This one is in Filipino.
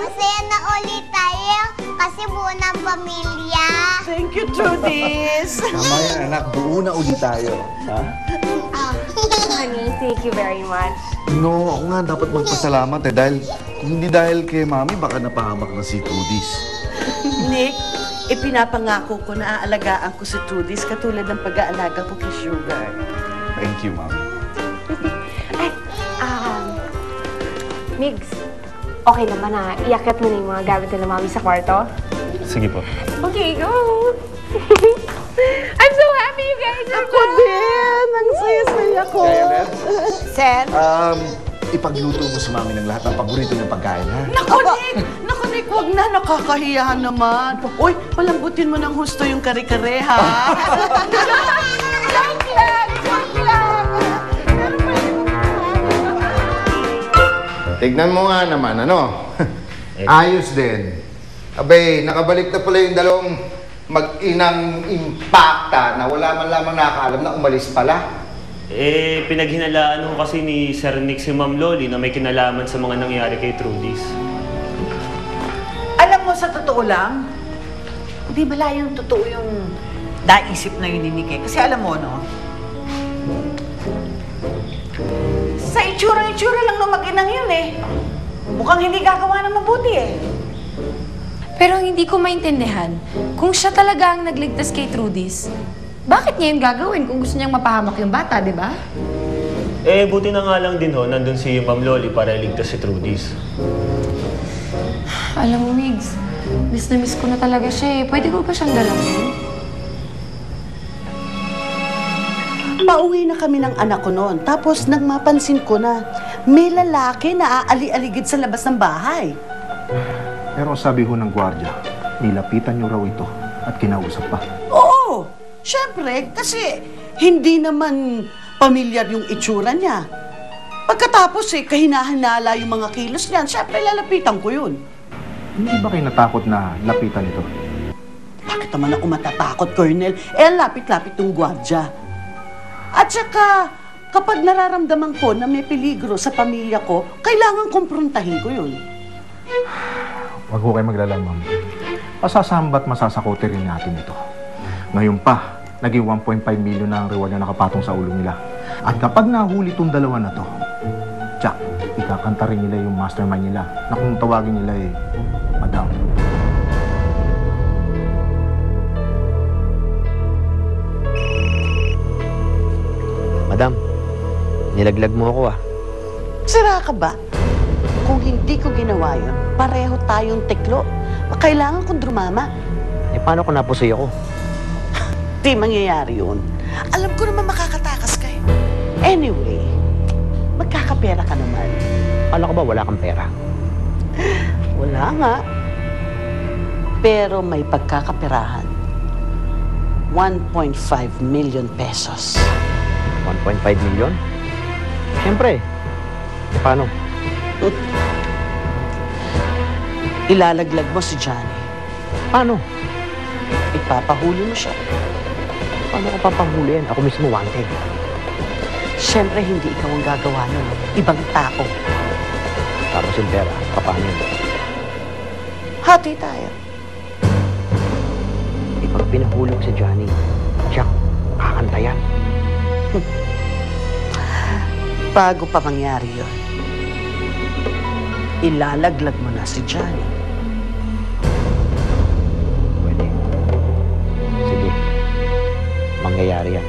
masaya na ulit tayo kasi buo ng pamilya. Thank you, Trudis. Tama yan, anak. Buo na ulit tayo. Ha? Honey, thank you very much. No, ako nga dapat magpasalamat eh. Dahil, kung hindi dahil kay Mami, baka napahamak na si Trudis. Nick, ipinapangako ko na aalagaan ko si Trudis katulad ng pag-aalaga ko kay Sugar. Thank you, Mami. Ay, Migs, okay na ba na iakyat mo na yung mga gamit nila Mami sa kwarto? Sige po. Okay, go! I'm so happy you guys are Ako din! Ang saya-saya ko! Sir? Ipagluto mo sa Mami ng lahat ng paborito niyang pagkain, ha? Naku, Nick! Naku, Nick, huwag na. Nakakahiya naman. Uy, palambutin mo ng husto yung kare-kare, ha? Joke lang! Joke lang! Tignan mo nga naman, ano? Ayos din. Abay, nakabalik na pala yung dalawang mag-inang impacta na wala man lamang nakakaalam na umalis pala. Pinaghinalaan ko kasi ni Sir Nick si Ma'am Loli na may kinalaman sa mga nangyari kay Trudis. Alam mo, sa totoo lang, hindi bala yung totoo yung naisip na yun ni Nick eh. Kasi alam mo, no? Sa itsura lang ng mag-inang yun eh. Mukhang hindi gagawa ng mabuti eh. Pero hindi ko maintindihan, kung siya talaga ang nagligtas kay Trudis, bakit niya yun gagawin kung gusto niyang mapahamak yung bata, di ba? Buti na nga lang din ho, nandun si Ma'am Loli para iligtas si Trudis. Alam mo, Migs, miss na miss ko na talaga siya eh. Pwede ko ba siyang dalawin? Pauwi na kami ng anak ko noon. Tapos nang mapansin ko na may lalaki na aali-aligid sa labas ng bahay. Pero sabi ko ng gwardya, nilapitan niyo raw ito at kinausap pa. Oo! Siyempre, kasi hindi naman pamilyar yung itsura niya. Pagkatapos kahinahanala yung mga kilos niyan, siyempre lalapitan ko yun. Hindi ba kayo natakot na lapitan ito? Bakit naman ako matatakot, Colonel? Lapit-lapit yung gwardya. At saka, kapag nararamdaman ko na may peligro sa pamilya ko, kailangan kumprontahin ko yun. Huwag ko kayo maglala, ma'am. Masasamba't masasakote rin natin ito. Ngayon pa, naging 1.5 million na ang reward na nakapatong sa ulo nila. At kapag nahuli itong dalawa na to, tsak, ikakanta rin nila yung mastermind nila na kung tawagin nila Madam. Madam, nilaglag mo ako ah. Sira ka ba? Kung hindi ko ginawa yun, pareho tayong teklo. Kailangan kong drumama. Paano kung napusoy ako? Di mangyayari yun. Alam ko naman makakatakas ka eh. Anyway, magkakapera ka naman. Akala ko ba wala kang pera? Wala nga. Pero may pagkakaperahan. 1.5 million pesos. 1.5 million? Siyempre. Paano? Ilalaglag mo si Johnny. Paano? Ipapahuli mo siya. Paano ko papahulihan? Ako mismo wanted. Siyempre, hindi ikaw ang gagawa nun. Ibang tao. Tapos yung pera, paano yun? Hati tayo. Pag pinahulog si Johnny, Jack, kakanta yan. Bago pa mangyari yun, ilalaglag mo na si Johnny. Pwede. Sige. Mangyayari yan.